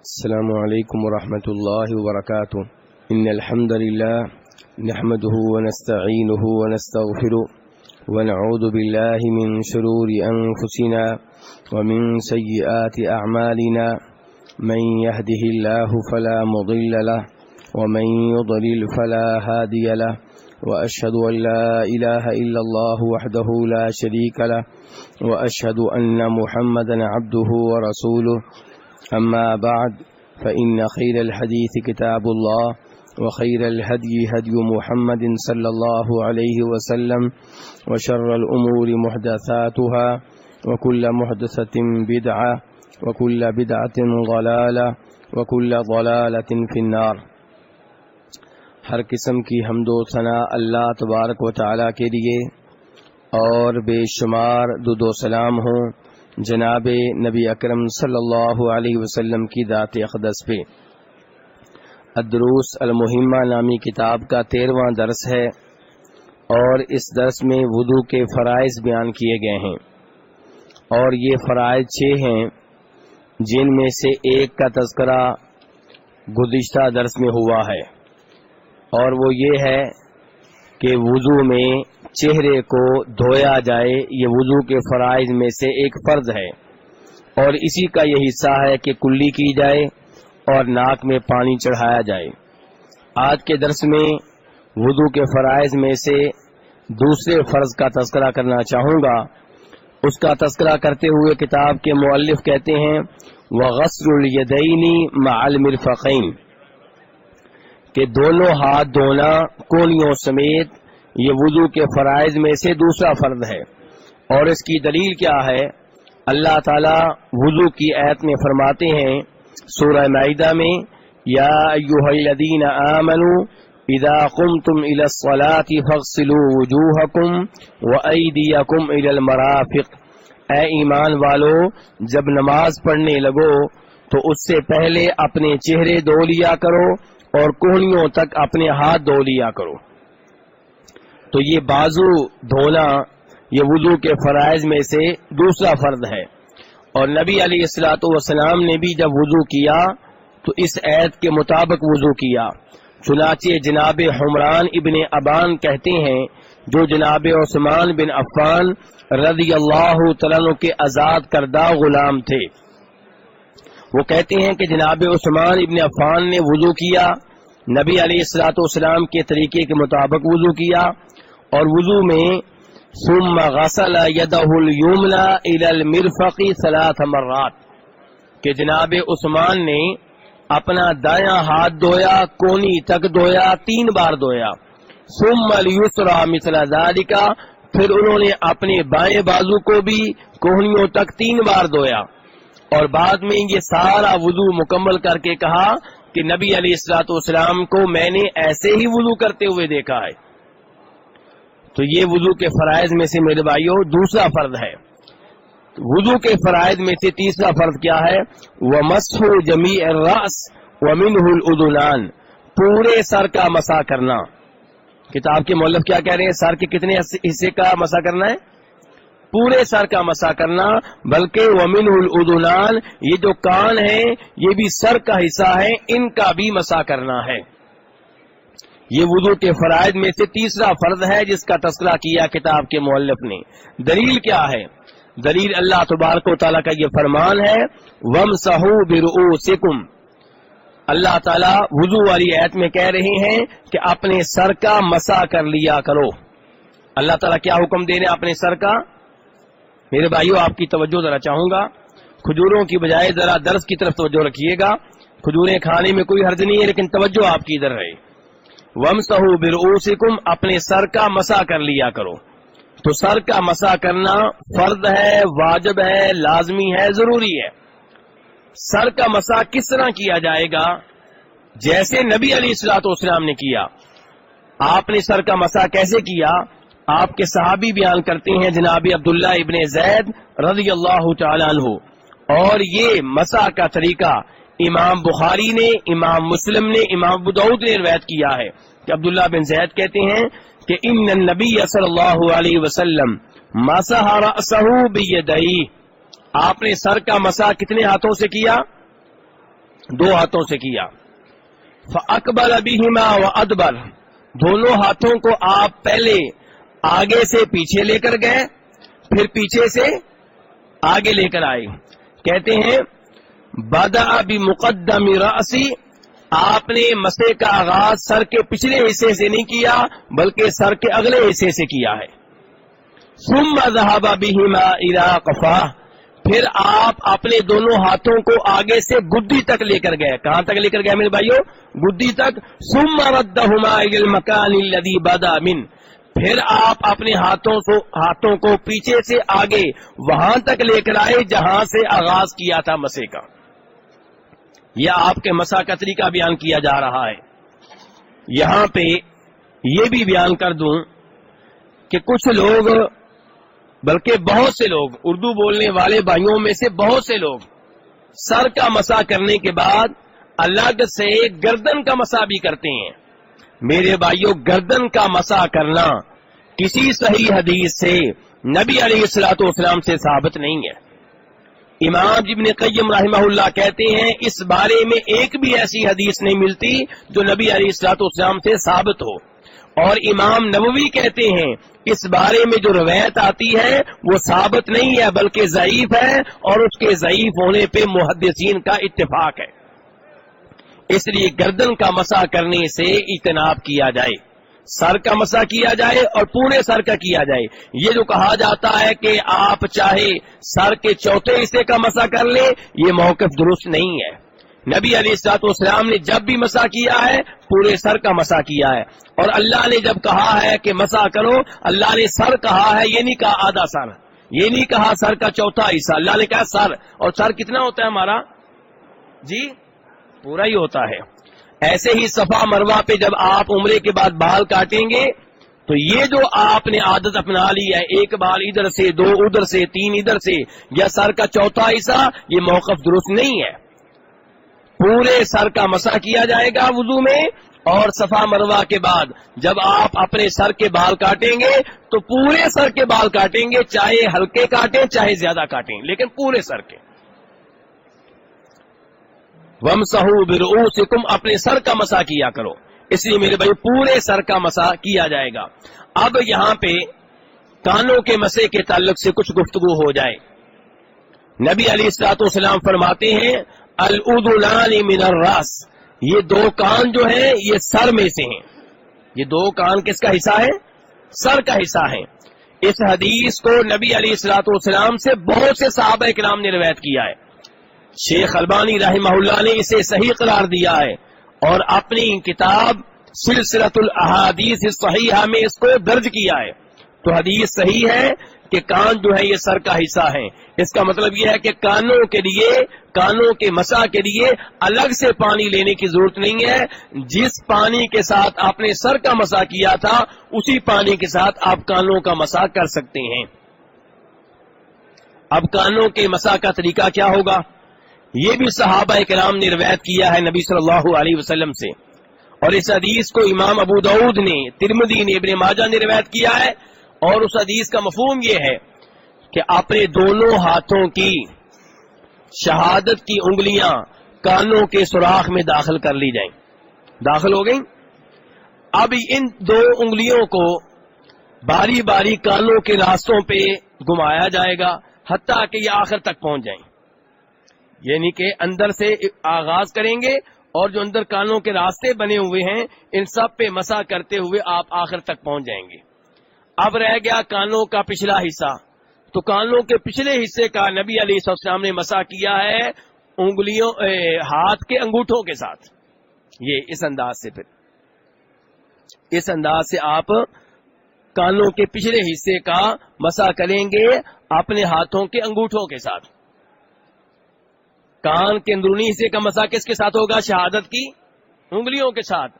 السلام علیکم ورحمۃ اللہ وبرکاتہ ان الحمد للہ نحمده ونستعینه ونستغفره ونعوذ باللہ من شرور انفسنا ومن سیئات اعمالنا من يهده الله فلا مضل له ومن يضلل فلا هادي له واشهد ان لا اله الا الله وحده لا شريك له واشهد ان محمدا عبده ورسوله أما بعد فإن خير الحديث كتاب الله وخير الهدي هدي محمد صلى الله عليه وسلم وشر الأمور محدثاتها وكل محدثة بدعة وكل بدعة ضلالة وكل ضلالة في النار۔ ہر قسم کی حمد و ثنا اللہ تبارک و تعالی کے لیے اور بے شمار درود و سلام ہوں جناب نبی اکرم صلی اللہ علیہ وسلم کی ذات اقدس پہ۔ الدروس المهمة نامی کتاب کا 13واں درس ہے اور اس درس میں وضو کے فرائض بیان کیے گئے ہیں، اور یہ فرائض 6 ہیں جن میں سے ایک کا تذکرہ گزشتہ درس میں ہوا ہے، اور وہ یہ ہے کہ وضو میں چہرے کو دھویا جائے۔ یہ وضو کے فرائض میں سے ایک فرض ہے، اور اسی کا یہ حصہ ہے کہ کلی کی جائے اور ناک میں پانی چڑھایا جائے۔ آج کے درس میں وضو کے فرائض میں سے دوسرے فرض کا تذکرہ کرنا چاہوں گا۔ اس کا تذکرہ کرتے ہوئے کتاب کے مؤلف کہتے ہیں وغسل الیدین مع المرفقین، کہ دونوں ہاتھ دھونا کونیوں سمیت یہ وضو کے فرائض میں سے دوسرا فرض ہے۔ اور اس کی دلیل کیا ہے؟ اللہ تعالی وضو کی آیت میں فرماتے ہیں سورہ مائدہ میں یا ایھا الذین آمنوا اذا قمتم الى الصلاة فاغسلوا وجوہکم وایدیکم الى المرافق، اے ایمان والو جب نماز پڑھنے لگو تو اس سے پہلے اپنے چہرے دھو لیا کرو اور کہنیوں تک اپنے ہاتھ دھو لیا کرو۔ تو یہ بازو دھونا یہ وضو کے فرائض میں سے دوسرا فرض ہے، اور نبی علیہ الصلوۃ والسلام نے بھی جب وضو کیا تو اس عہد کے مطابق وضو کیا۔ چنانچہ جناب حمران ابن ابان کہتے ہیں جو جناب عثمان بن عفان رضی اللہ تعالیٰ عنہ کے آزاد کردہ غلام تھے، وہ کہتے ہیں کہ جناب عثمان ابن عفان نے وضو کیا، نبی علیہ الصلوۃ والسلام کے طریقے کے مطابق وضو کیا، اور وضو میں ثم غسل یدہ الیمنی الی المرفق 3 مرات، کہ جناب عثمان نے اپنا دایاں ہاتھ دھویا، کونی تک دھویا، 3 بار دھویا۔ ثم الیسری مثل ذلک، پھر انہوں نے اپنے بائیں بازو کو بھی کوہنیوں تک 3 بار دھویا، اور بعد میں یہ سارا وضو مکمل کر کے کہا کہ نبی علیہ الصلوۃ والسلام کو میں نے ایسے ہی وضو کرتے ہوئے دیکھا ہے۔ تو یہ وضو کے فرائض میں سے میرے بھائیوں دوسرا فرض ہے۔ وضو کے فرائض میں سے تیسرا فرض کیا ہے؟ ومسح جمیع الراس ومنہ الاذنان، پورے سر کا مسح کرنا۔ کتاب کے مؤلف کیا کہہ رہے ہیں؟ سر کے کتنے حصے کا مسح کرنا ہے؟ پورے سر کا مسح کرنا، بلکہ ومنہ الاذنان، یہ جو کان ہیں یہ بھی سر کا حصہ ہے، ان کا بھی مسح کرنا ہے۔ یہ وضو کے فرائض میں سے تیسرا فرض ہے جس کا تذکرہ کیا کتاب کے مؤلف نے۔ دلیل کیا ہے؟ دلیل اللہ تبارک و تعالیٰ کا یہ فرمان ہے وَامْسَحُوا بِرُؤُوسِكُمْ، اللہ تعالیٰ وضو والی آیت میں کہہ رہے ہیں کہ اپنے سر کا مسح کر لیا کرو۔ اللہ تعالیٰ کیا حکم دے رہے ہیں اپنے سر کا؟ میرے بھائیوں آپ کی توجہ ذرا چاہوں گا، کھجوروں کی بجائے ذرا درس کی طرف توجہ رکھیے گا۔ کھجوریں کھانے میں کوئی حرج نہیں ہے، لیکن توجہ آپ کی ادھر رہے۔ وَامْسَحُوا بِرُؤُوسِكُمْ، اپنے سر کا مسح کر لیا کرو۔ تو سر کا مسح کرنا فرض ہے، واجب ہے، لازمی ہے، ضروری ہے۔ سر کا مسح کس طرح کیا جائے گا؟ جیسے نبی علیہ الصلوۃ والسلام نے کیا۔ آپ نے سر کا مسح کیسے کیا؟ آپ کے صحابی بیان کرتے ہیں جناب عبداللہ ابن زید رضی اللہ تعالی عنہ، اور یہ مسح کا طریقہ امام بخاری نے، امام مسلم نے، امام ابو داؤد نے روایت کیا ہے کہ عبداللہ بن زید کہتے ہیں کہ ان النبی صلی اللہ علیہ وسلم مسح رأسہ بیدیہ، آپ نے سر کا مسح کتنے ہاتھوں سے کیا؟ دو ہاتھوں سے کیا. فَأَقْبَلَ بِهِمَا وَأَدْبَرَ، دونوں ہاتھوں کو آپ پہلے آگے سے پیچھے لے کر گئے، پھر پیچھے سے آگے لے کر آئے. کہتے ہیں بَدَأَ بِمُقَدَّمِ رَأْسِ، آپ نے مسح کا آغاز سر کے پچھلے حصے سے نہیں کیا بلکہ سر کے اگلے حصے سے کیا ہے. ثُمَّ ذَهَبَ بِهِمَا إِلَىٰ قَفَاهُ، پھر آپ اپنے دونوں ہاتھوں کو آگے سے گدی تک لے کر گئے. کہاں تک لے کر گئے میرے بھائیو؟ گدی تک. ثُمَّ رَدَّهُمَا إِلَى الْمَكَانِ الَّذِي بَدَأَ مِنْهُ، پھر آپ اپنے ہاتھوں کو پیچھے سے آگے وہاں تک لے کر آئے جہاں سے آغاز کیا تھا مسح کا. یہ آپ کے مسح کا طریقہ بیان کیا جا رہا ہے. یہاں پہ یہ بھی بیان کر دوں کہ کچھ لوگ، بلکہ بہت سے لوگ، اردو بولنے والے بھائیوں میں سے بہت سے لوگ سر کا مسح کرنے کے بعد الگ سے گردن کا مسح بھی کرتے ہیں. میرے بھائیوں، گردن کا مسح کرنا کسی صحیح حدیث سے نبی علیہ الصلوۃ والسلام سے ثابت نہیں ہے. امام ابن قیم رحمہ اللہ کہتے ہیں اس بارے میں ایک بھی ایسی حدیث نہیں ملتی جو نبی علیہ الصلوۃ والسلام سے ثابت ہو. اور امام نبوی کہتے ہیں اس بارے میں جو روایت آتی ہے وہ ثابت نہیں ہے بلکہ ضعیف ہے، اور اس کے ضعیف ہونے پہ محدثین کا اتفاق ہے. اس لیے گردن کا مسح کرنے سے اجتناب کیا جائے، سر کا مسح کیا جائے اور پورے سر کا کیا جائے. یہ جو کہا جاتا ہے کہ آپ چاہے سر کے چوتھے حصے کا مسح کر لیں، یہ موقف درست نہیں ہے. نبی علیہ الصلوۃ والسلام نے جب بھی مسح کیا ہے پورے سر کا مسح کیا ہے. اور اللہ نے جب کہا ہے کہ مسح کرو، اللہ نے سر کہا ہے، یہ نہیں کہا آدھا سر، یہ نہیں کہا سر کا چوتھا حصہ، اللہ نے کہا سر. اور سر کتنا ہوتا ہے ہمارا؟ جی پورا ہی ہوتا ہے. ایسے ہی صفا مروہ پہ جب آپ عمرے کے بعد بال کاٹیں گے تو یہ جو آپ نے عادت اپنا لی ہے، ایک بال ادھر سے، دو ادھر سے، تین ادھر سے، یا سر کا چوتھا حصہ، یہ موقف درست نہیں ہے. پورے سر کا مسح کیا جائے گا وضو میں. اور صفا مروہ کے بعد جب آپ اپنے سر کے بال کاٹیں گے تو پورے سر کے بال کاٹیں گے، چاہے ہلکے کاٹیں چاہے زیادہ کاٹیں، لیکن پورے سر کے. وَامْسَحُوا بِرُؤُوسِكُمْ، اپنے سر کا مسح کیا کرو. اس لیے میرے بھائی پورے سر کا مسح کیا جائے گا. اب یہاں پہ کانوں کے مسح کے تعلق سے کچھ گفتگو ہو جائے. نبی علیہ الصلوۃ والسلام فرماتے ہیں الأذنان من الراس، یہ دو کان جو ہیں یہ سر میں سے ہیں. یہ دو کان کس کا حصہ ہے؟ سر کا حصہ ہے. اس حدیث کو نبی علیہ الصلوۃ والسلام سے بہت سے صحابہ کرام نے روایت کیا ہے. شیخ البانی رحمہ اللہ نے اسے صحیح قرار دیا ہے اور اپنی کتاب سلسلۃ الاحادیث الصحیحہ میں اس کو درج کیا ہے. تو حدیث صحیح ہے کہ کان جو ہے یہ سر کا حصہ ہیں. اس کا مطلب یہ ہے کہ کانوں کے لیے، کانوں کے مسح کے لیے الگ سے پانی لینے کی ضرورت نہیں ہے. جس پانی کے ساتھ آپ نے سر کا مسح کیا تھا اسی پانی کے ساتھ آپ کانوں کا مسح کر سکتے ہیں. اب کانوں کے مسح کا طریقہ کیا ہوگا؟ یہ بھی صحابہ کرام نے روایت کیا ہے نبی صلی اللہ علیہ وسلم سے. اور اس حدیث کو امام ابو داؤد نے، ترمذی نے، ابن ماجہ نے روایت کیا ہے. اور اس حدیث کا مفہوم یہ ہے کہ اپنے دونوں ہاتھوں کی شہادت کی انگلیاں کانوں کے سوراخ میں داخل کر لی جائیں. داخل ہو گئیں. اب ان دو انگلیوں کو باری باری کانوں کے راستوں پہ گھمایا جائے گا حتیٰ کہ یہ آخر تک پہنچ جائیں. یعنی کہ اندر سے آغاز کریں گے اور جو اندر کانوں کے راستے بنے ہوئے ہیں ان سب پہ مسح کرتے ہوئے آپ آخر تک پہنچ جائیں گے. اب رہ گیا کانوں کا پچھلا حصہ. تو کانوں کے پچھلے حصے کا نبی علیہ السلام نے مسح کیا ہے انگلیوں، ہاتھ کے انگوٹھوں کے ساتھ. یہ اس انداز سے، پھر اس انداز سے آپ کانوں کے پچھلے حصے کا مسح کریں گے اپنے ہاتھوں کے انگوٹھوں کے ساتھ. کان کے اندرونی حصے کا مسح کس کے ساتھ ہوگا؟ شہادت کی انگلیوں کے ساتھ.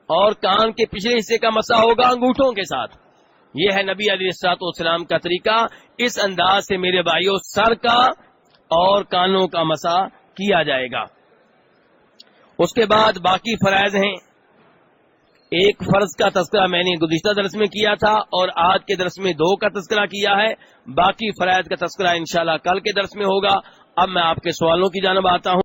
اور کان کے پچھلے حصے کا مسح ہوگا انگوٹھوں کے ساتھ. یہ ہے نبی علیہ الصلوۃ والسلام کا طریقہ. اس انداز سے میرے بھائیوں سر کا اور کانوں کا مسح کیا جائے گا. اس کے بعد باقی فرائض ہیں. ایک فرض کا تذکرہ میں نے گزشتہ درس میں کیا تھا اور آج کے درس میں 2 کا تذکرہ کیا ہے. باقی فرائض کا تذکرہ انشاءاللہ کل کے درس میں ہوگا. اب میں آپ کے سوالوں کی جانب آتا ہوں.